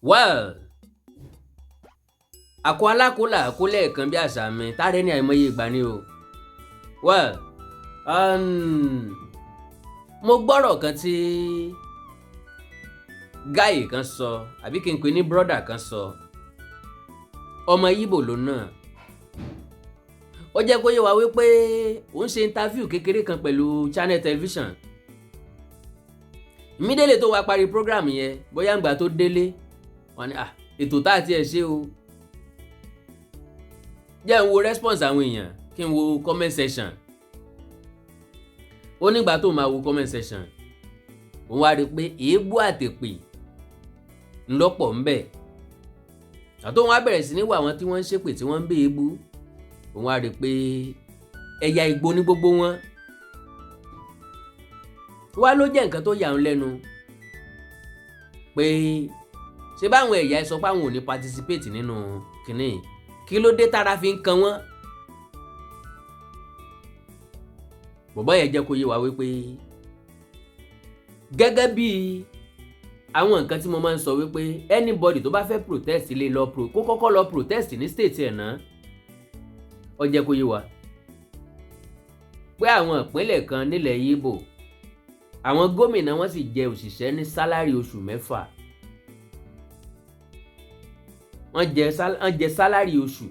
Well, àkó alákòólà àkó lẹ́ẹ̀kan bí àṣà mi tárẹ́ ní àìmọye ìgbà ni o. Well, mo gbọ́rọ̀ kan tí gáì kan sọ àbí kí n pè ní brọ́dà kan sọ, ọmọ Ìgbò ló náà. Ó jẹ́ kó yé wa wípé òun ṣe interview kékeré kan pẹ̀lú channel television. Immediately tó wá parí program yẹn, bóyá ǹgbà tó délé wọ́n ní ètò tá àti ẹ̀ ṣe o. Jẹ́ n wo response àwọn èèyàn kí n wo comment section. Ó nígbà tó máa wo comment section, òun wá rí pé èébú àtèpè ńlọ́pọ̀ ńbẹ̀. Àtó wọn á bẹ̀rẹ̀ sí ní wá àwọn tí wọ́n ń ṣépè tí wọ́n ń bè ébú. Òun wá rí pé ẹ̀yà Ìgbò ní gbogbo wọn. Wá ló jẹ́ nǹkan tó yà ń lẹ́nu pé ṣé báwọn ẹ̀yà ẹ sọ pé àwọn ò ní participate nínú kìíní, kí ló dé tára fi ń kan wọ́n? Bọ̀bọ́ yẹn jẹ́ kó yé wa wípé gẹ́gẹ́ bí àwọn nǹkan tí mo máa ń sọ wípé anybody tó bá fẹ́ protest lè lọ kó kọ́kọ́ lọ protest ní state ẹ̀ náà. Ó jẹ́ kó yé wa pé àwọn ìpínlẹ̀ kan nílẹ̀ Ìgbò, àwọn gómìnà wọn sì jẹ òṣìṣẹ́ ní sálárì oṣù 6. Wọ́n jẹ sálárì oṣù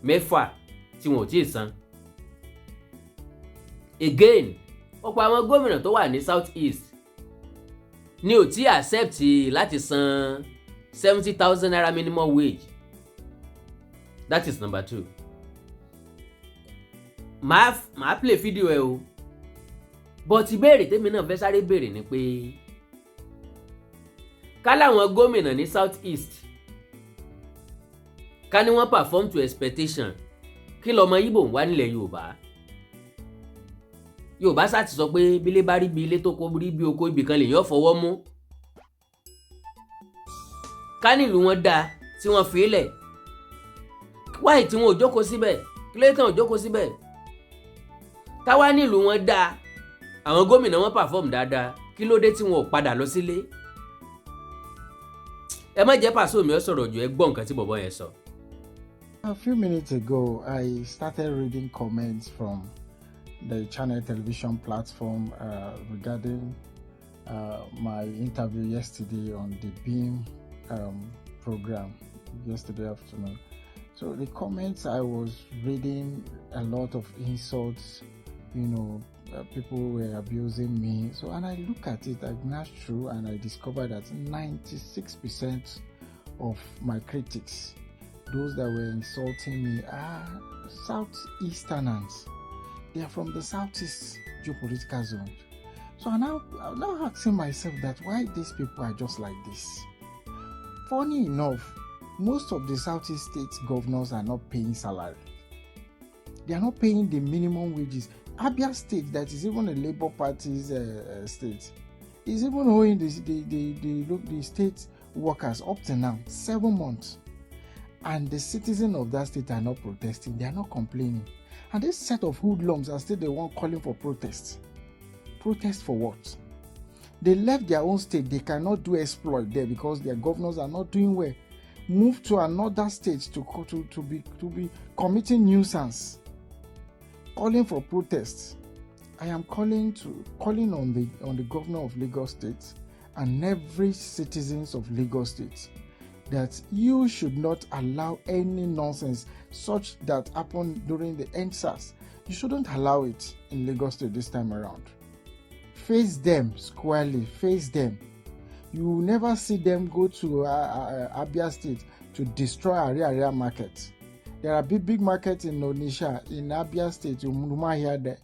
6 tí wọn ò tíì san. Again, ọ̀pọ̀ àwọn gómìnà tó wà ní South East ni ò tí accept láti san 70,000 naira minimum wage. That is number 2. Màá play fídíò ẹ o. But ìbéèrè tèmi náà fẹ́ sáré béèrè ni pé ká láwọn gómìnà ní South East ká ní wọ́n perform to expectation, kí lọmọ Ìgbò ń wá nílẹ̀ Yorùbá? Yorùbá sá ti sọ pé bílé bá rí bí ilé tó kó rí bí oko ibì kan lèyàn fọwọ́ mú. Ká nílùú wọn dáa tí wọ́n fi lẹ̀, wáyé tí wọn ò jókòó síbẹ̀, kí ló tán ò jókòó síbẹ̀? Ká wá nílùú wọn dáa, àwọn gómìnà wọn perform dáadáa, kí ló dé tí wọn ò padà lọ sílé? Ẹ má jẹ́ Paso mi ó sọ̀rọ̀ jù, ẹ gbọ́ nǹkan tí bọ̀bọ́ yẹn sọ. A few minutes ago, I started reading comments from the channel television platform regarding my interview yesterday on the Beam program yesterday afternoon. So the comments I was reading, a lot of insults, people were abusing me. So, and I look at it, that's true, and I discovered that 96% of my critics, those that were insulting me, are Southeasterners. They are from the Southeast geopolitical zone. So I'm now asking myself that why these people are just like this. Funny enough, most of the Southeast states governors are not paying salary. They are not paying the minimum wages. Abia State, that is even a Labour Party's state, is even owing the state workers up to now 7 months. And the citizens of that state are not protesting. They are not complaining. And this set of hoodlums are still the one calling for protests. Protest for what? They left their own state. They cannot do exploit there because their governors are not doing well. Move to another state to be committing nuisance. Calling for protests. I am calling on the governor of Lagos State and every citizens of Lagos State that you should not allow any nonsense such that happened during the EndSARS. You shouldn't allow it in Lagos State this time around. Face them squarely, face them. You will never see them go to Abia State to destroy area market. There are big markets in Onitsha, in Abia State, you might hear that.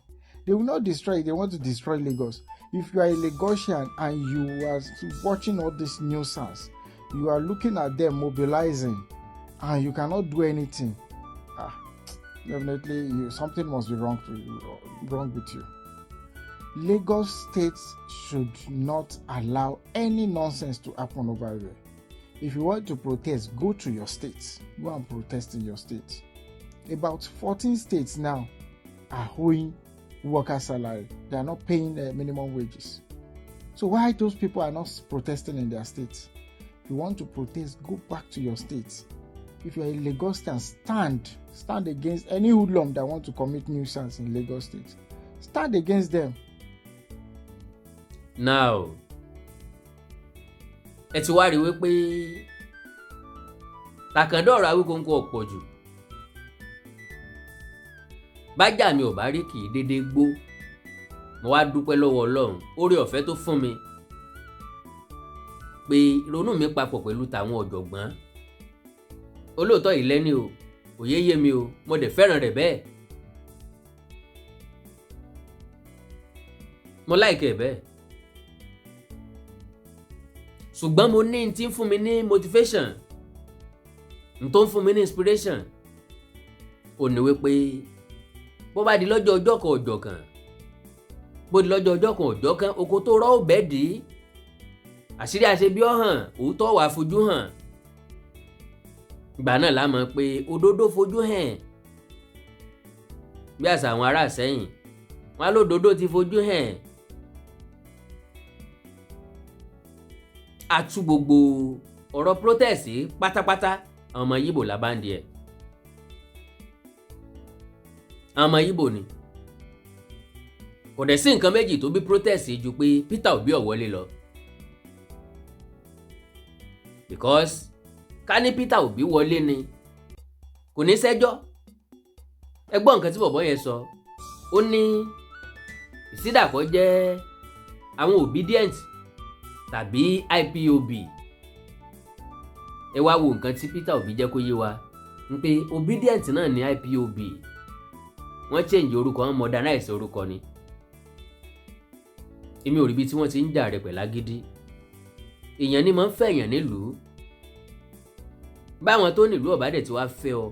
They will not destroy it, they want to destroy Lagos. If you are a Lagosian and you are watching all this nuisance, you are looking at them mobilizing and you cannot do anything. Definitely something must be wrong with you. Lagos State should not allow any nonsense to happen over there. If you want to protest, go to your state. Go and protest in your state. About 14 states now are owing worker salary. They are not paying their minimum wages. So why those people are not protesting in their states? you want to protest, go back to your state. If you are a Lagosian, stand against any hoodlum that want to commit nuisance in Lagos State. Stand against them. Now, ẹ ti wá rí wípé takandọ̀rọ̀ Awíkonko ọ̀pọ̀ jù. Bájà mi ò bá rí kì í dédé gbó. Mo wá dúpẹ́ lọ́wọ́ Ọlọ́run oore ọ̀fẹ́ tó fún mi pé ìrònú mi papọ̀ pẹ̀lú tàwọn ọ̀jọ̀gbọ́n. Olóòótọ́ yìí lẹ́ni o, òye yé mi o, mo dẹ̀ fẹ́ràn rẹ̀ bẹ́ẹ̀. Mo like ẹ̀ bẹ́ẹ̀. Ṣùgbọ́n mo ní tí ń fún mi ní motivation, n tó ń fún mi ní inspiration. Ó ní wípé bó bá di lọ́jọ́ ọjọ́ kan ọjọ́ kan, bó di lọ́jọ́ ọjọ́ kan ọjọ́ kan, oko tó rọ́ ò bẹ́ẹ̀ dì í. Àṣírí àṣebí ọ̀hàn, òótọ́ wà fojú hàn. Ìgbà náà la mọ̀ pé òdodo fojú hàn. Bí àṣà àwọn ará Ìṣẹ́yìn, wọn á lódodo ti fojú hàn. A tú gbogbo ọ̀rọ̀ protest pátápátá àwọn ọmọ Yíbò lábáǹdì ẹ̀. Àwọn ọmọ Yíbò ni. Kò dẹ̀ sí nǹkan méjì tó bí protest ju pé Peter Obi ò wọlé lọ. Because ká ní Peter Obi wọlé ni kò ní sẹ́jọ́. Ẹ gbọ́ nǹkan tí bọ̀bọ́ yẹn sọ. Ó ní ìsídàkọ́ jẹ́ àwọn obedient tàbí IPOB. Ẹ wá wo nǹkan tí Peter Obi jẹ́ kó yé wa ń pé obedient náà ní IPOB. Wọ́n change orúkọ, wọ́n modernize orúkọ ni. Èmi ò rí bí tí wọ́n ti ń jà rẹ̀ pẹ̀lágídí. Èèyàn ni máa ń fẹ́ èèyàn nílùú. Báwọn tó nílùú ọ̀bá dẹ̀ tí wàá fẹ́ ọ,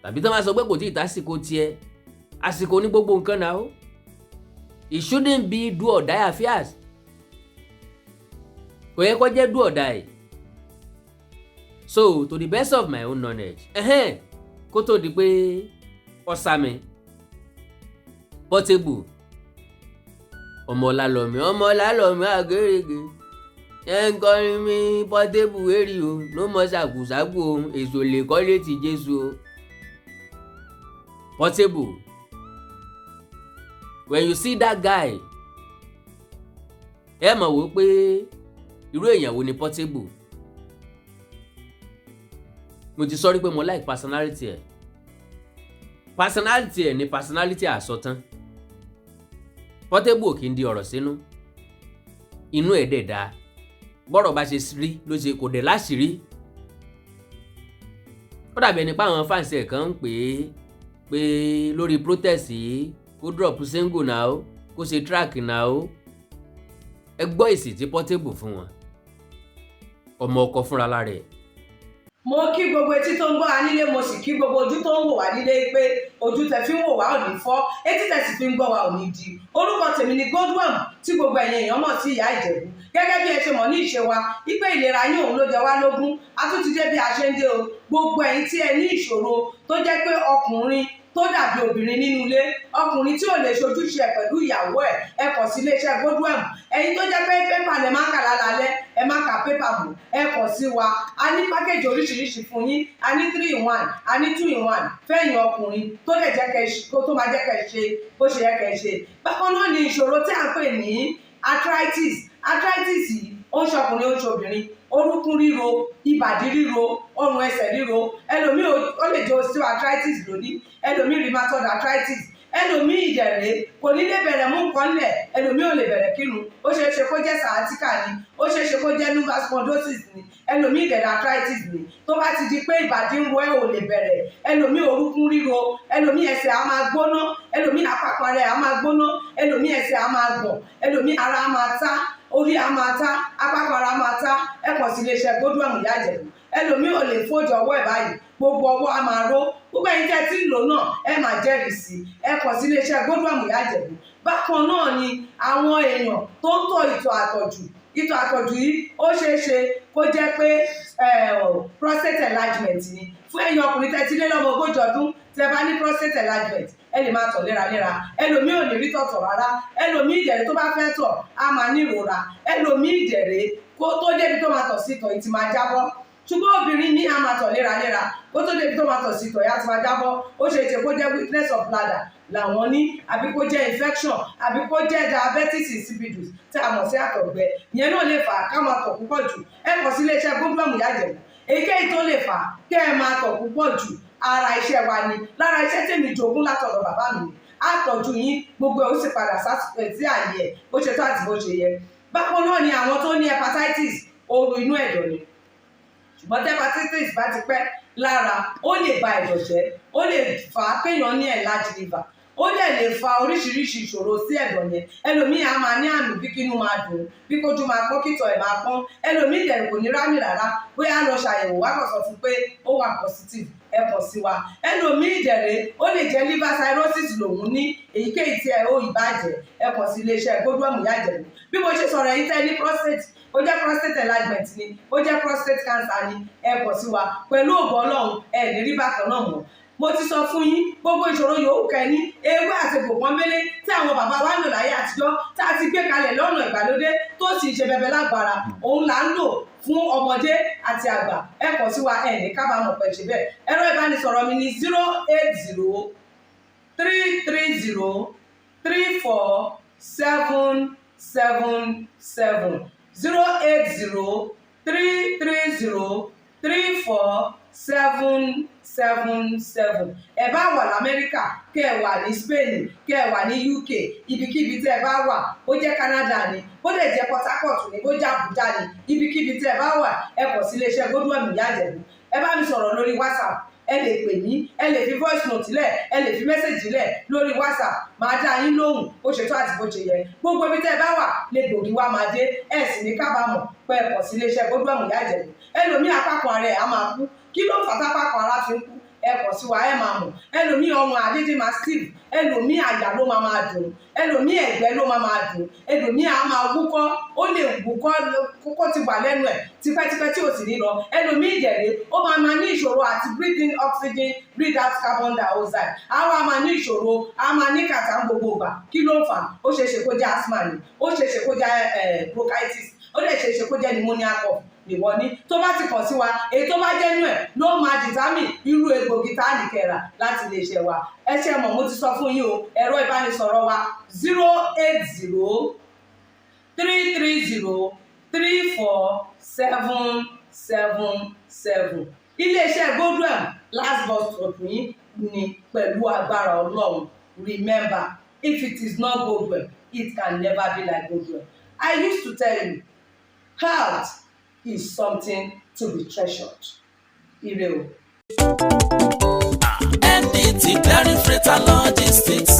tàbí tó máa sọ pé kò tí ì tásìkò tiẹ̀, àsìkò ní gbogbo nǹkan náà ó. It shouldn't be do or die affairs. Kò yẹ kó jẹ́ do or die. So to the best of my own knowledge, kó tó di pé ọ̀sàmì Portable ọmọ Olalomi àgèrègè ẹ ń kọrin mi Portable èrì o, ló mọ ṣàkùṣàkù o, èso lè kọ́lé ti Jésù o. Portable, when you see that guy, ẹ mọ̀ wò pé irú èèyàn wo ni Portable. Mo ti sọ rí pé mo like personality ẹ̀. Personality ẹ̀ ni personality àsọtán. Portable kì í di ọ̀rọ̀ sínú. Inú ẹ̀ dẹ̀ dáa. Bọ́rọ̀ bá ṣe rí ló ṣe kò dẹ̀ láṣìírí. Ó dàbí ẹni pé àwọn fans ẹ̀ kan ń pè é pé lórí protest yìí kó drop single náà ó, kó ṣe track náà ó. Ẹ gbọ́ èsì tí Portable fún wọn. Ọmọ ọkọ fúnra lára ẹ̀. Mo kí gbogbo etí tó ń gbọ́ wa nílé, mo sì kí gbogbo ojú tó ń wò wá nílé pé ojú tẹ fi ń wò wá ò ní fọ́, etí tẹ sì fi ń gbọ́ wa ò ní di. Orúkọ tèmi ni Goldwam tí gbogbo ẹ̀yin èèyàn mọ̀ sí Ìyá Ìjẹ̀bú. Gẹ́gẹ́ bí ẹ ṣe mọ̀ ní ìṣe wa, wípé ìlera yín òun ló jẹ wá lógún. A tún ti dé bí a ṣe ń dé o. Gbogbo ẹ̀yin tí ẹ ní ìṣòro tó jẹ́ pé ọkùnrin tó dàbí obìnrin nínú ilé, ọkùnrin tí ò lè ṣojúṣe ẹ̀ pẹ̀lú ìyàwó ẹ̀, ẹ kàn sí iléeṣẹ́ Goldwam. Ẹ̀yin tó jẹ́ pé pépà lẹ máa kà lálálẹ́, ẹ má ka pépà bò, ẹ kàn sí wa. A ní pákéjì oríṣiríṣi fún yín. A ní 3-in-1, a ní 2-in-1 fẹ́yìn ọkùnrin tó lè jẹ́ kó tó máa jẹ́ kẹ́ ṣe bó ṣe yẹ kẹ́ ṣe. Bákan náà ni ìṣòro tí a ń pè ní arthritis. Arthritis yìí ó ń ṣọkùnrin ó ń ṣobìnrin. Orúnkún ríro, ìbàdí ríro, ọrùn ẹsẹ̀ ríro. Ẹlòmíì ó lè jẹ́ osteoarthritis lónìí, ẹlòmíì rheumatoid arthritis, ẹlòmíì ìdẹ̀rẹ̀ kò ní lè bẹ̀rẹ̀ mú nǹkan lẹ̀, ẹlòmíì ò lè bẹ̀rẹ̀ kírun. Ó ṣeé ṣe kó jẹ́ sciatica ni, ó ṣeé ṣe kó jẹ́ lumbar spondylosis ni, ẹlòmíì ìdẹ̀rẹ̀ arthritis ni. Tó bá ti di pé ìbàdí ń ro ẹ́ ò lè bẹ̀rẹ̀, ẹlòmíì orúnkún ríro, ẹlòmíì ẹsẹ̀ á máa gbóná, ẹlòmíì àpapọ̀ rẹ̀ á máa gbóná, ẹlòmíì ẹsẹ̀ á máa gbọ̀n, ẹlòmíì ara á máa tá, orí á máa tá, àpapọ̀ ara á máa tá. Ẹ kàn sí iléeṣẹ́ Goldwam Ìyá Ìjẹ̀bú. Ẹlòmíì ò lè fojú ọwọ́ ẹ̀ báyìí, gbogbo ọwọ́ á máa ró. Gbogbo ẹ̀yin tẹ́ tí ń lò náà ẹ máa jẹ́rìí sí. Ẹ kàn sí iléeṣẹ́ Goldwam Ìyá Ìjẹ̀bú. Bákan náà ni àwọn èèyàn tó ń tọ̀ ìtọ̀ àtọ̀jù. Ìtọ̀ àtọ̀jù yìí ó ṣeé ṣe kó jẹ́ pé prostate enlargement ni fún ẹ̀yin ọkùnrin tẹ́tí lé lọ́mọ ogójì ọdún tẹ́ bá ní prostate enlargement ẹ lè máa tọ̀ léraléra, ẹlòmíì ò lè rí tọ̀tọ̀ rárá, ẹlòmíì ìdẹ̀rẹ̀ tó bá fẹ́ tọ̀ á máa ní ìrora, ẹlòmíì ìdẹ̀rẹ̀ kó tó débi tó máa tọ̀ sí tọ̀ ìtì máa jábọ́, ṣùgbọ́n obìnrin ní a máa tọ̀ léraléra kó tó débi tó máa tọ̀ sí tọ̀ ìyá ti máa jábọ́. Ó ṣe é ṣe kó jẹ́ weakness of bladder làwọn ní, àbí kó jẹ́ infection, àbí kó jẹ́ diabetes insipidus tí a mọ̀ sí àtọ̀gbẹ. Ìyẹn náà lè fà á ká máa tọ̀ púpọ̀ jù. Ẹ kàn sí iléeṣẹ́ Kudos Ìyá Ìjẹ̀bú. Èyíkéyìí tó lè fà á kẹ́ ẹ máa tọ̀ púpọ̀ jù ara iṣẹ́ wa ni, lára iṣẹ́ tèmi jogún látọ̀dọ̀ bàbá mi. Àtọ̀jú yín gbogbo ẹ̀ ó sì padà sí àyè ẹ̀ bó ṣe tó àti bó ṣe yẹ. Bákan náà ni àwọn tó ní hepatitis, ooru inú ẹ̀dọ̀ ni. Ṣùgbọ́n tí hepatitis bá ti pẹ́ lára, ó lè ba ẹ̀dọ̀ jẹ́, ó lè fà á kéèyàn ní enlarged liver, ó dẹ̀ lè fa oríṣiríṣi ìṣòro sí ẹ̀dọ̀ yẹn. Ẹlòmíì á máa ní àmì bí kínú máa dùn, bí kójú máa pọ́n, kítọ̀ ẹ̀ máa pọ́n. Ẹlòmíì dẹ̀ kò ní rámì rárá, bóyá lọ ṣàyẹ̀wò wá kàn sọ fún pé ó wà positive, ẹ kàn sí wa. Ẹlòmíì dẹ̀rẹ̀ ó lè jẹ́ liver cirrhosis lòun ní, èyíkéyìí tí ẹ ó ìbàjẹ́ ẹ kàn sí iléeṣẹ́ Kudos Ìyá Ìjẹ̀bú. Bí mo ṣe sọ̀rọ̀ yìí tẹ́ ní prostate, ó jẹ́ prostate enlargement ni, ó jẹ́ prostate cancer ni, ẹ kàn sí wa. Pẹ̀lú ògo Ọlọ́run ẹ ní rí bákan náà mọ́. Mo ti sọ fún yín gbogbo ìṣòro yòówù kẹ́ ní, ewé àti gbòǹkan mélé tí àwọn bàbá wa ń lò láyé àtijọ́ tá a ti gbé kalẹ̀ lọ́nà ìgbàlódé tó sì ṣe bẹbẹ lágbára, òun là ń lò fún ọmọdé àti àgbà. Ẹ kàn sí wa, ẹ ní kábàámọ̀ pẹ̀ ṣe bẹ́ẹ̀. Ẹ̀rọ ìbánisọ̀rọ̀ mi ni 08033034777 08033034777. Ẹ bá wà l'Amẹ́ríkà, kẹ́ ẹ wà ní Spain, kẹ́ ẹ wà ní UK, ibikíbi tẹ́ ẹ bá wà, ó jẹ́ Canada ni, ó lè jẹ́ Port Harcourt ni, ó jẹ́ Abuja ni, ibikíbi tẹ́ ẹ bá wà, ẹ kàn sí iléeṣẹ́ Kudos Ìyá Ìjẹ̀bú. Ẹ bá mi sọ̀rọ̀ lórí WhatsApp, ẹ lè pè mí, ẹ lè fi voice note lẹ̀, ẹ lè fi message lẹ̀ lórí WhatsApp, máa dá yín lóhùn bó ṣe tó àti bó ṣe yẹ. Gbogbo ibi tẹ́ ẹ bá wà lè gbòógì wá máa dé, ẹ sì ní kábàámọ̀ pé ẹ kàn sí iléeṣẹ́ Kudos Ìyá Ìjẹ̀bú. Ẹlòmíì apákan ara ẹ̀ á máa kú, kí ló fà tápákan ara fi ń kú? Ẹ kàn sí wa, ẹ máa mọ̀. Ẹlòmíì ọrùn àdídì máa steve, ẹlòmíì àyà ló máa dùn, ẹlòmíì ẹ̀gbẹ́ ló máa dùn, ẹlòmíì á máa wúkọ́, ó lè wúkọ́ kókó ti wà lẹ́nu ẹ̀ tipẹ́tipẹ́ tí ò sì ní lọ. Ẹlòmíì ìdẹ̀rẹ̀ ó máa ní ìṣòro àti breathe in oxygen, breathe out carbon dioxide. Á wá máa ní ìṣòro, á máa ní kàtà gbogbo ìgbà. Kí ló fà á? Ó ṣeéṣe kó jẹ́ asthma ni, ó ṣeéṣe kó jẹ́ bronchitis, ó dẹ̀ ṣeéṣe kó jẹ́ pneumonia cough nìwọ ní. Tó bá ti kàn sí wa, èyí tó bá jẹ́ nú ẹ̀ ló máa determine irú egbògi tá a lè kẹ́ra láti iléeṣẹ́ wa. Ẹ ṣe mọ̀, mo ti sọ fún yín o, ẹ̀rọ ìbánisọ̀rọ̀ wa 08033034777. Iléeṣẹ́ Kudos last bus stop yín ni pẹ̀lú agbára Ọlọ́run. Remember, if it is not Kudos, it can never be like Kudos. I used to tell you, health is something to be treasured. Ire o. NDT Clearing Freight and Logistics.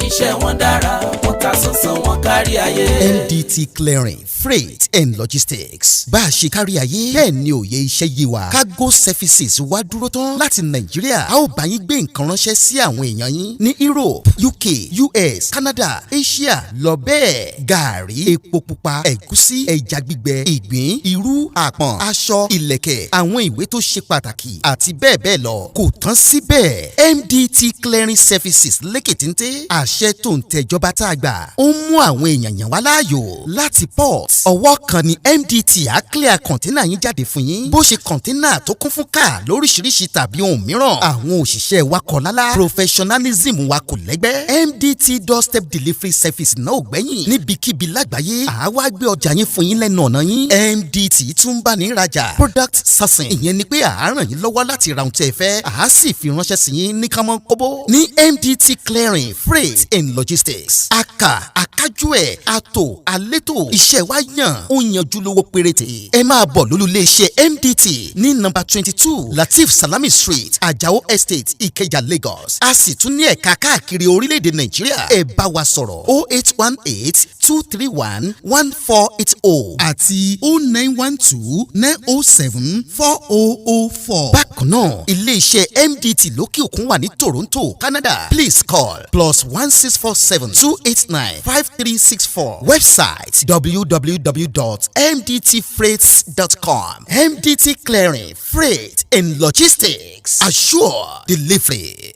Iṣẹ́ wọn dára, wọ́n ta sánsán, wọ́n kárí ayé. NDT Clearing Freight and Logistics. Bá a ṣe kárí ayé, bẹ́ẹ̀ ni òye iṣẹ́ yé wa. Cargo services wá dúró tán láti Nàìjíríà. A ó bá yín gbé nǹkan ránṣẹ́ sí àwọn èèyàn yín ní Europe, UK, US, Canada, Asia, lọ bẹ́ẹ̀. Gààrí, epo pupa, ẹ̀gúsí, ẹja gbígbẹ, ìgbín, irú, àpọ̀n, aṣọ, ìlẹ̀kẹ̀, àwọn ìwé tó ṣe pàtàkì àti bẹ́ẹ̀ bẹ́ẹ̀ lọ. Kò tán síbẹ̀. MDT Clearing Services lékètéńté. Àṣẹ tó ń tẹjọba tá a gbà. Ó ń mú àwọn èèyàn yàn wá láàyò láti port. Ọwọ́ kan ni MDT á clear kọ̀ńténà yín jáde fún yín. Bó ṣe kọ̀ńténà tó kún fún káà lóríṣiríṣi tàbí ohun mìíràn. Àwọn òṣìṣẹ́ wa kọ̀ lálá. Professionalism wa kò lẹ́gbẹ́. MDT doorstep delivery service náà ò gbẹ́yìn. Níbikíbi lágbàáyé, àwa gbé ọjà yín fún yín lẹ́nu ọ̀nà yín. MDT tún bá ní rajà. Product sourcing. Ìyẹn ni pé à á ràn yín lọ́wọ́ láti ra ohun tí ẹ fẹ́. À á sì fi ránṣẹ́ sí yín ní kánmọ́ kóbó. Ní MDT Clearing Freight and Logistics. Akájú ẹ̀, àtò, àlétò. Iṣẹ́ wa yàn, ó yanjú lówó péréte. Ẹ máa bọ̀ lólulẹ̀ iṣẹ́ MDT ní nọ́mbà 22 Latif Salami Street, Ajao Estate, Ikeja, Lagos. A sì tún ní ẹ̀ka káàkiri orílẹ̀-èdè Nàìjíríà. Ẹ bá wa sọ̀rọ̀ 0818-231-1480 àti 0912-907-4004. bákan náà ilé-iṣẹ́ MDT lókè òkun wà ní Toronto, Canada. Please call +1647 289 5364. Website www.mdtfreights.com. MDT Clearing, Freight and Logistics. Assure delivery.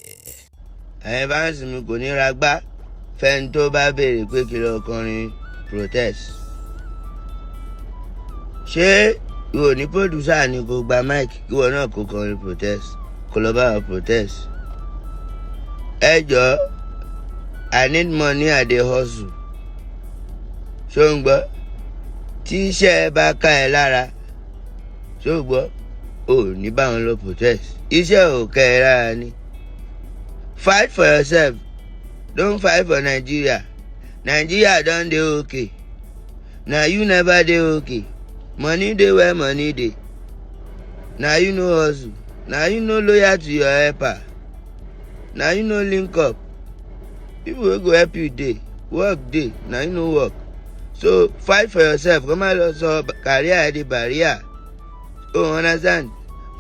ẹ̀yin fáǹsì mi kò ní ra gbá fẹ́ni tó bá béèrè pé kí ló kọrin protest. ṣé ìwọ ní pòdùsà ni kò gba mic kí ìwọ náà kò kọrin protest kò lọ bá wọn protest. ẹ jọ̀ọ́ I need money I dey hustle. ṣó ń gbọ́ tí iṣẹ́ ẹ bá ká ẹ lára ṣó ń gbọ́ ò ní bá wọn lọ protest. iṣẹ́ ò ká ẹ lára ni. Fight for yourself. Don't fight for Nigeria. Nigeria don dey okay. Na you never dey okay. Money dey where money dey. Na you no hustle. Na you no loyal to your helper. Na you no link up. People wey go help you dey. Work dey. Na you no work. So fight for yourself. Come on, so career dey barrier. Oh, understand?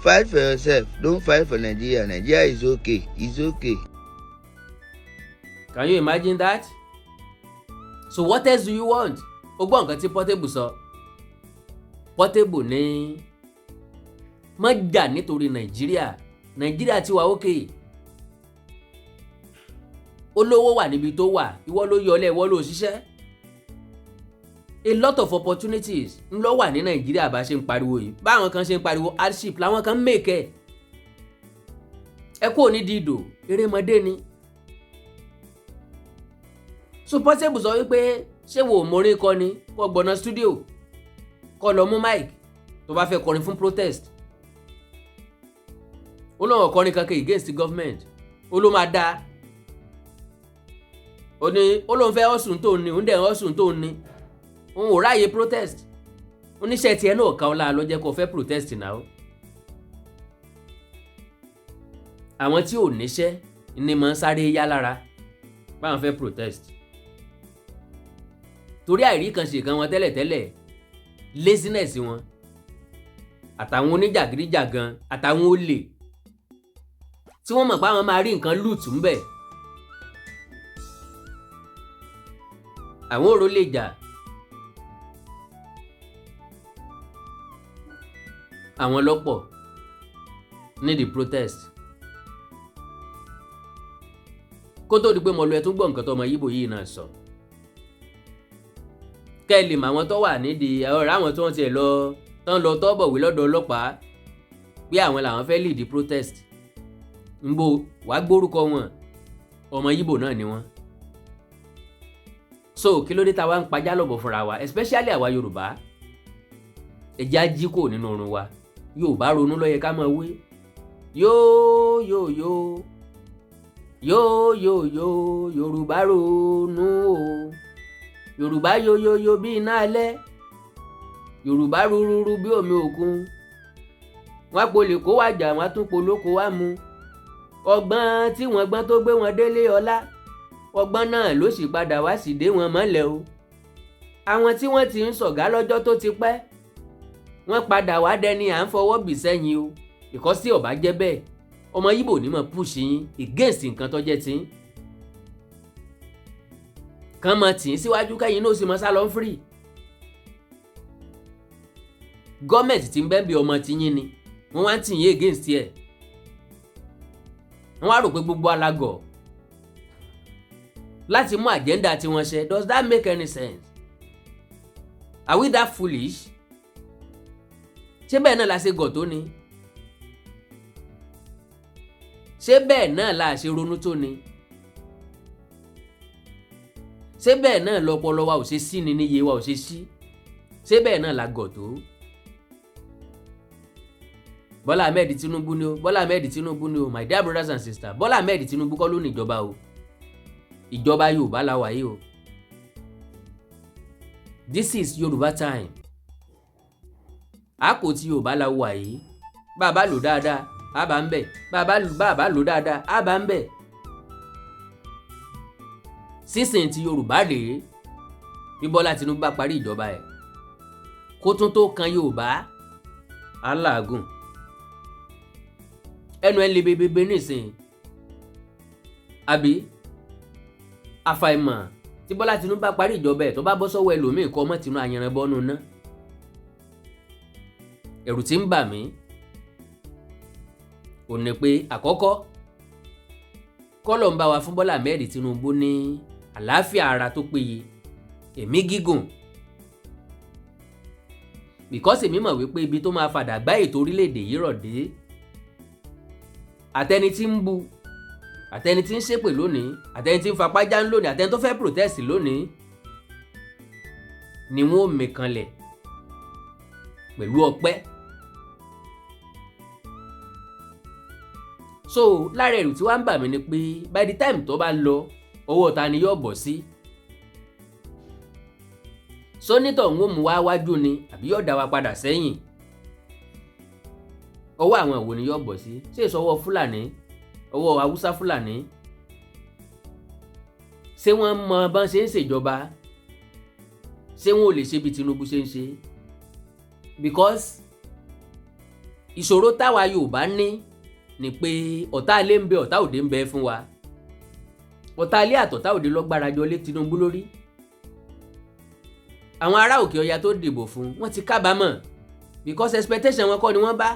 Fight for yourself. Don't fight for Nigeria. Nigeria is okay. It's okay. Can you imagine that? So what else do you want? O gbọ́ nǹkan tí Portable sọ. Portable ní má jà nítorí Nàìjíríà. Nàìjíríà ti wà okay. Olówó wà níbi tó wà. Ìwọ ló yọlẹ̀, ìwọ ló ṣiṣẹ́. A lot of opportunities ń lọ wà ní Nàìjíríà bá ṣe ń pariwo yìí. Báwọn kan ṣe ń pariwo hardship làwọn kan make ẹ̀. Ẹ kú òní dìdò, erémọdé ni. So Portable sọ wípé ṣé wo morin kọ ni kó gbọ̀nà studio kó lọ mú mic tó bá fẹ́ kọrin fún protest. Ó lọ́wọ́ kọrin kankan against the government. Ó ló máa dá. Ó ní ó lóun fẹ́ ọ̀sùn tó ní òun dẹ̀ ọ̀sùn tó ní. Òun ò ráyè protest. Oníṣẹ́ tiẹ̀ náà ká ọlá ló jẹ́ kó fẹ́ protest náà. Àwọn tí ò níṣẹ́ ni máa ń sáré yá lára báwọn fẹ́ protest. Torí àìrí kan ṣe kan wọn tẹ́lẹ̀tẹ́lẹ̀ laziness wọn àtàwọn oníjàgídíjàgan àtàwọn olè tí wọ́n mọ̀ pé àwọn máa rí nǹkan loot ń bẹ̀. Àwọn òró lè jà. Àwọn lọ́pọ̀ ní the protest. Kó tó di pé mo lọ ẹ tún gbọ́ nǹkan tó ọmọ Yíbò yìí náà sọ. Kẹ́lì mà àwọn tó wà nídìí ọ̀rọ̀ àwọn tó ń tiẹ̀ lọ tán lọ tọ́bọ̀wé lọ́dọ̀ ọlọ́pàá pé àwọn làwọn fẹ́ lead protest. Nbo wàá gbórúkọ wọn ọmọ Yíbò náà ni wọ́n. So kí ló dé tá wa ń pajá lọ́bọ̀ fúnra wa especially àwa Yorùbá. Ẹ jẹ́ á jí kò nínú oorun wa. Yorùbá ronú ló yẹ ká máa wé. Yóò Yorùbá ronú o. Yorùbá yo bí iná alẹ́. Yorùbá rúrúrú bí omi òkun. Wọ́n polè kó wàjà wọ́n tún polóko wá mu. Ọgbọ́n tí wọ́n gbọ́n tó gbé wọn délé ọlá. Ọgbọ́n náà ló sì padà wá sì dé wọn mọ́lẹ̀ o. Àwọn tí wọ́n ti ń ṣọ̀gá lọ́jọ́ tó ti pẹ́. Wọ́n padà wá dẹni à ń fọwọ́ bì sẹ́yìn o. Ìkọ́sí ọ̀bá jẹ́ bẹ́ẹ̀. Ọmọ Yíbò ní mọ̀ push yín against nǹkan tó jẹ́ tí. Kàn mọ̀ tí ń síwájú kẹ́yìn náà sì mọ̀ sálọ free. Gọ́ọ̀mẹ̀ntì tí ń bẹ́ẹ̀ bí ọmọ tí yín ni. Wọ́n wá ń tì yín against ẹ̀. Wọ́n wá rò pé gbogbo alágọ̀ láti mú agenda tí wọ́n ṣe. Does that make any sense? Are we that foolish? Ṣé bẹ́ẹ̀ náà la ṣe gọ̀ tó ni? Ṣé bẹ́ẹ̀ náà la ṣe ronú tó ni? Ṣé bẹ́ẹ̀ náà lọ́pọlọ wa ò ṣe sí ni níye wa ò ṣe sí? Ṣé bẹ́ẹ̀ náà la gọ̀ tó? Bọ́lá Ahmed Tinubu ni o, Bọ́lá Ahmed Tinubu ni o, my dear brothers and sisters. Bọ́lá Ahmed Tinubu kọ́ ló ní ìjọba o. Ìjọba Yorùbá la wà yìí o. This is Yorùbá time. Àpò tí Yorùbá la wà yìí. Bàbá lò dáadáa, á bá ń bẹ̀. Bàbá lò dáadáa, á bá ń bẹ̀. Sísìn tí Yorùbá rèé. Bí Bọ́lá Tinubu bá parí ìjọba ẹ̀. Kó tún tó kan Yorùbá. Aláàgùn. ẹnu ẹ lè bebebe nísìnyí àbí àfàìmọ̀ tí Bọ́lá Tinubu bá parí ìjọba ẹ̀ tó bá bọ́ sọ́wọ́ ẹlòmíì kọ́ ọmọ tinú ayanran bọ́nu ná ẹ̀rù tí ń bà mí ò ní pé àkọ́kọ́ kọ́lọ̀ ń bá wa fún Bọ́lá Ahmed Tinubu ní àlàáfíà ara tó péye ẹ̀mí gígùn because èmi mọ̀ wípé ibi tó máa fàdà gbá ètò orílẹ̀-èdè yìí rọ̀ dé àtẹni tí ń bu àtẹni tí ń ṣépè lónìí àtẹni tí ń fapá já ń lónìí àtẹni tó fẹ́ protest lónìí ni wọ́n ò mẹ́kànlẹ̀ pẹ̀lú ọpẹ́. So lára ẹ̀rù tí wàá ń bà mí ni pé by the time tó bá lọ owó ta ni yóò bọ̀ sí. Sọ́nítọ̀ ń mú wá wájú ni àbí yóò dá wa padà sẹ́yìn. Ọwọ́ àwọn ìwo ni yóò bọ̀ sí ṣé ìsọwọ́ Fúlàní ọwọ́ Haúsá Fúlàní ṣé wọ́n mọ bọ́n ṣe ń ṣèjọba ṣé wọ́n ò lè ṣe bí Tinubu ṣe ń ṣe because ìṣòro táwa Yorùbá ní ni pé ọ̀tá ilé ń bẹ ọ̀tá òde ń bẹ fún wa ọ̀tá ilé àtọ̀tá òde lọ́gbára jọ lé Tinubu lórí àwọn ará Òkè Ọya tó dìbò fún wọn ti kábàámọ̀ because expectation wọn kọ́ ni wọ́n bá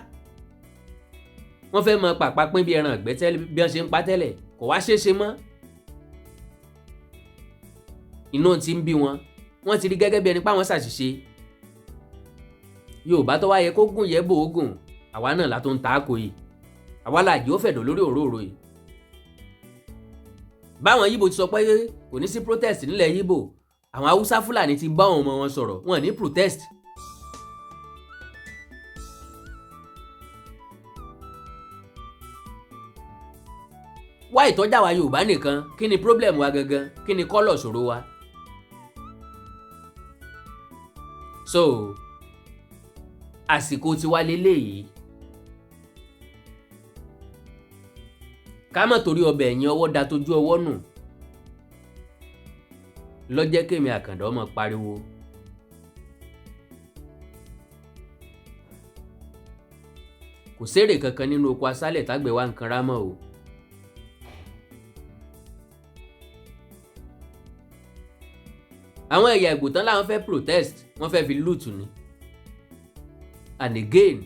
wọ́n fẹ́ mọ pàpà pín bí ẹran àgbẹ̀ tẹ́lẹ̀ bí wọ́n ṣe ń pa tẹ́lẹ̀ kò wá ṣeéṣe mọ́ inú ti ń bí wọ́n ti rí gẹ́gẹ́ bí ẹni pa wọ́n ṣàṣìṣe Yorùbá tó wáyé kó gùn yẹ bò ó gùn àwa náà la tó ń ta á kò yìí àwa làjì ó fẹ̀dọ̀ lórí òróró yìí báwọn Yíbò ti sọ pé kò ní sí protest nílẹ̀ Yíbò àwọn Haúsá Fúlàní ti bá àwọn ọmọ wọn sọ̀rọ̀ wọn ní protest. Wá ìtọ́jà wa Yorùbá nìkan kí ni problem wa gangan kí ni kọ́lọ̀ ṣòro wa. So àsìkò ti wá lélẹ́yìí ká má torí ọbẹ̀ ẹ̀yìn ọwọ́ da tójú ọwọ́ nù lọ́jẹ́ kémi Àkàndá ọmọ pariwo kò sérè kankan nínú oko aṣálẹ̀ tágbẹ̀ wá nǹkan rámọ́ o. Àwọn ẹ̀yà Ìgbò tán láwọn fẹ́ protest wọ́n fẹ́ fi lùtù ni and again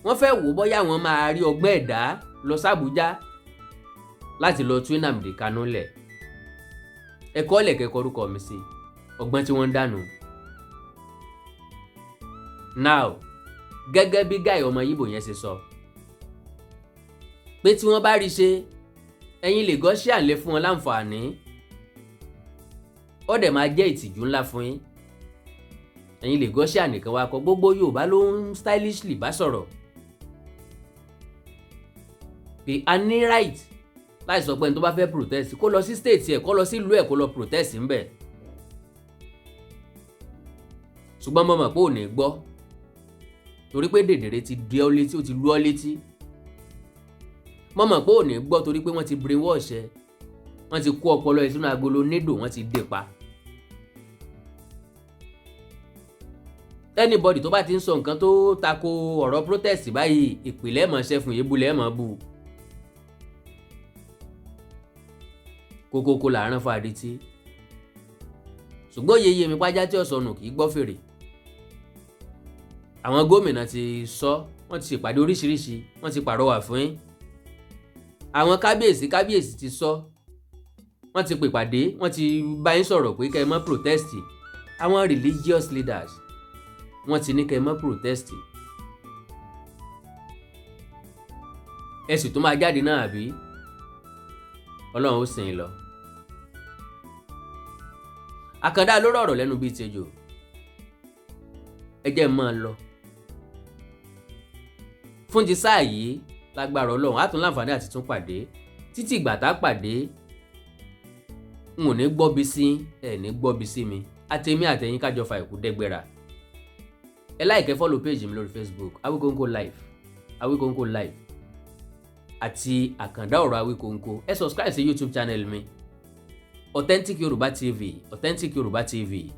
wọ́n fẹ́ wò bóyá wọ́n máa rí ọgbọ́n ẹ̀dá lọ s'Àbújá láti lọ tún Nnamdi Kanu lẹ̀ ẹ̀kọ́ lẹ̀kẹ́ kọrúkọ mi sí ọgbọ́n tí wọ́n ń dànù. Now gẹ́gẹ́ bí Gáì ọmọ Yíbò yẹn ṣe sọ pé tí wọ́n bá rí ṣe ẹ̀yin Lagosian lè fún wọn láǹfààní ó dẹ̀ máa jẹ́ ìtìjú ńlá fún yín ẹ̀yin Lagosian nìkan wá kọ gbogbo Yorùbá ló ń stylishly bá sọ̀rọ̀ pé a ní right láì sọ pé ẹni tó bá fẹ́ protest kó lọ sí state ẹ̀ kó lọ sí ìlú ẹ̀ kó lọ protest ńbẹ̀ ṣùgbọ́n mo mọ̀ pé ò ní gbọ́ torí pé dèdèrè ti di ọ́ létí ó ti lú ọ́ létí mo mọ̀ pé ò ní gbọ́ torí pé wọ́n ti brainwash ẹ wọ́n ti kó ọpọlọ ẹ sínú agolo nédò wọ́n ti dè pa. Anybody tó bá ti ń sọ nǹkan tó tako ọ̀rọ̀ protest báyìí ìpìlẹ̀ mọ̀ ṣẹ́ fún yébulẹ̀ mọ̀ bù kókókó làárọ̀ fàdí tí ṣùgbọ́n yeye mi pàjá tí ọ̀sọ̀nù kì í gbọ́ fèrè. Àwọn gómìnà ti sọ wọ́n ti ṣèpàdé oríṣiríṣi wọ́n ti pàrọwà fún yín àwọn kábíyèsí ti sọ wọ́n ti pèpàdé wọ́n ti bá yín sọ̀rọ̀ pé kẹ́ ẹ má protest àwọn religious leaders wọ́n ti ní kẹ́ ẹ má protest ẹ sì tún máa jáde náà àbí Ọlọ́run ó sìn ín lọ. Àkàndá ló rọ̀rọ̀ lẹ́nu bíi tejò ẹ jẹ́ máa lọ fún ti sáà yìí lágbára Ọlọ́run á tún láǹfààní àti tún pàdé títí ìgbà tá a pàdé n ò ní gbọ́bi sí ẹ ní gbọ́bi sí mi àtẹ̀mí àtẹ̀yìn kájọ fa ìkú dẹ́gbẹ́ra. Ẹ like follow page mi lórí Facebook Awikonko live àti Àkàndá ọ̀rọ̀ Awikonko ẹ subscribe sí YouTube channel mi Authentic Yorùbá TV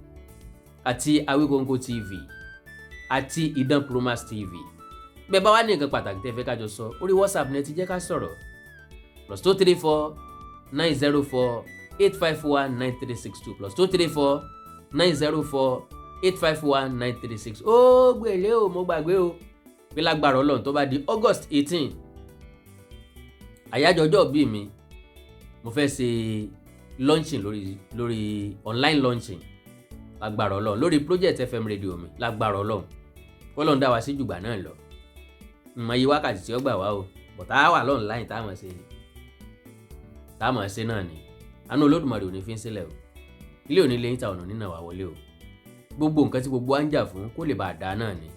àti Awikonko TV àti Idan Promas TV bẹ́ẹ̀ bá wá ní nǹkan pàtàkì tẹ́ fẹ́ kájọ sọ orí WhatsApp ní ẹ ti jẹ́ ká sọ̀rọ̀ +234 904 851 9362 +234 904 851 9362. ó gbèlè o mo gbàgbé o pé lágbára Ọlọ́run tó bá di August 18 àyájọ́ ọjọ́ bíi mi mo fẹ́ ṣe launching lórí online launching lágbára Ọlọ́run lórí Project FM radio mi lágbára Ọlọ́run Ọlọ́run dá wa sí jùgbà náà lọ mọ iye wákàtí tí ó gbà wá o but á wà online táwọn ṣe náà ni àánú Olódùmarè ò ní fi ń sílẹ̀ o ilé òní lẹ́yìn táwọn ọ̀nà nínà wà wọlé o gbogbo nǹkan tí gbogbo wa ń jà fún kó lè bá a dá náà ni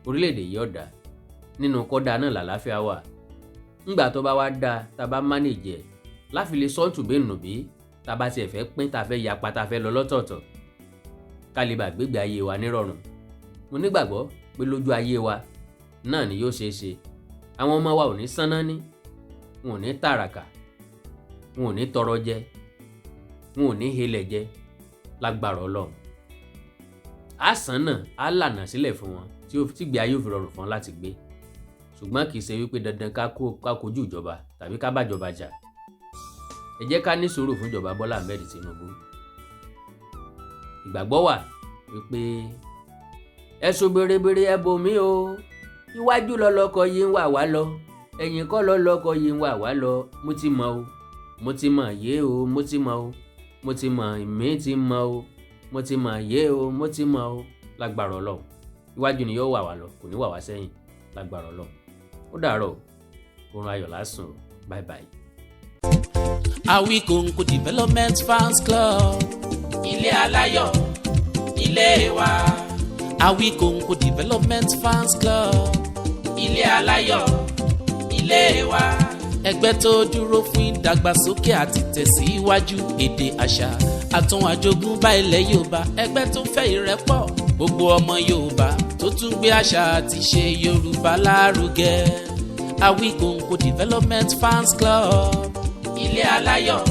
orílẹ̀-èdè yìí ọ̀dà nínú kọ́dà náà làlàáfíà wà ńgbà tó bá wá dá tá a bá manage ẹ̀ láfi lè sọ́ọ̀tù bẹ́ẹ̀ nù bí tá a bá tiẹ̀ fẹ́ pín tá a fẹ́ yapa tá a fẹ́ lọ lọ́tọ̀ọ̀tọ̀ ká lè bá gbégbé ayé wa nírọ̀rùn mo nígbàgbọ́ pé lójú ayé wa náà ni yóò ṣeé ṣe àwọn ọmọ wa ò ní sánná ní wọn ò ní tàràkà wọn ò ní tọrọ jẹ wọn ò ní helẹ̀ jẹ lágbára Ọlọ́run àsán náà á lànà sílẹ̀ fún wọn tí gbé ayé òfin rọrùn fún wọn láti gbé ṣùgbọ́n kì í ṣe wípé dandan ká kojú ìjọba tàbí ká bájọba jà ẹ jẹ́ ká ní sùúrù fún ìjọba Bọ́lá Ahmed Tinubu ìgbàgbọ́ wà wípé ẹ̀sùn bèrèbèrè ẹ̀bùn mi o iwájú lọ́lọ́kọ yìí ń wà wá lọ ẹ̀yìn kọ́ lọ́lọ́kọ yìí ń wà wá lọ mo ti mọ̀ o mo ti mọ̀ yé o mo ti mọ̀ o mo ti mọ̀ ìmí ti mọ̀ o mo ti mọ̀ yé o mo ti mọ̀ o lágbára Ọlọ́run iwájú ni yóò wà wá lọ kò ní wà wá sẹ́yìn lágbára Ọlọ́run ó dàárọ̀ oorun ayọ̀ lásùn bye bye. Awikonko Development Fans Club ilé aláyọ̀ ilé wa. Awikonko Development Fans Club ilé aláyọ̀ ilé wa. Ẹgbẹ́ tó dúró fún ìdàgbàsókè àti tẹ̀síwájú èdè àṣà àtún àjogúnbá ilẹ̀ Yorùbá. Ẹgbẹ́ tó fẹ́ ìrẹ́pọ̀ gbogbo ọmọ Yorùbá tó tún gbé àṣà àti ṣe Yorùbá lárugẹ. Awikonko Development Fans Club ilé aláyọ̀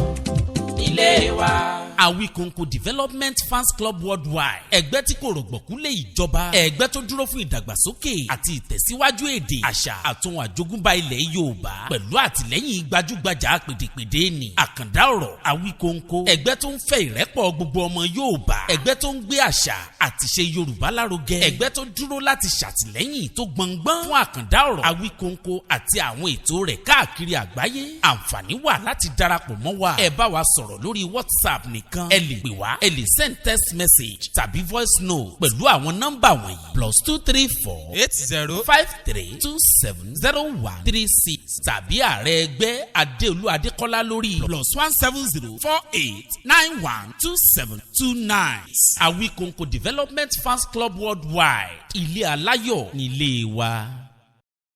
ilé wa. Awikonko Development Fans Club Worldwide ẹgbẹ́ tí kò rọ̀gbọ̀kú lé ìjọba, ẹgbẹ́ tó dúró fún ìdàgbàsókè àti ìtẹ̀síwájú èdè àṣà àtún àjogúnbá ilẹ̀ Yorùbá pẹ̀lú àtìlẹ́yìn gbajúgbajà pèdèpèdè ní àkàndá ọ̀rọ̀ Awikonko, ẹgbẹ́ tó ń fẹ́ ìrẹ́pọ̀ gbogbo ọmọ Yorùbá, ẹgbẹ́ tó ń gbé àṣà àti ṣe Yorùbá lárugẹ, ẹgbẹ́ tó dúró láti ṣàtìlẹ́yìn tó gbọngbọ́n fún àkàndá ọ̀rọ̀ Awikonko àti àwọn ètò rẹ̀ káàkiri àgbáyé. Àǹfààní wà láti darapọ̀ mọ́ wa, ẹ bá wa sọ̀rọ̀ lórí WhatsApp nìkan, ẹ lè pè wá, ẹ lè send text message tàbí voice note pẹ̀lú àwọn nọ́mbà wọ̀nyí +234 8053 270136 tàbí ààrẹ ẹgbẹ́ Adéolú Adékọ́lá lórí +170 48 91 2729. Awikonko Development Fans Club Worldwide ilé aláyọ̀ nílé wa.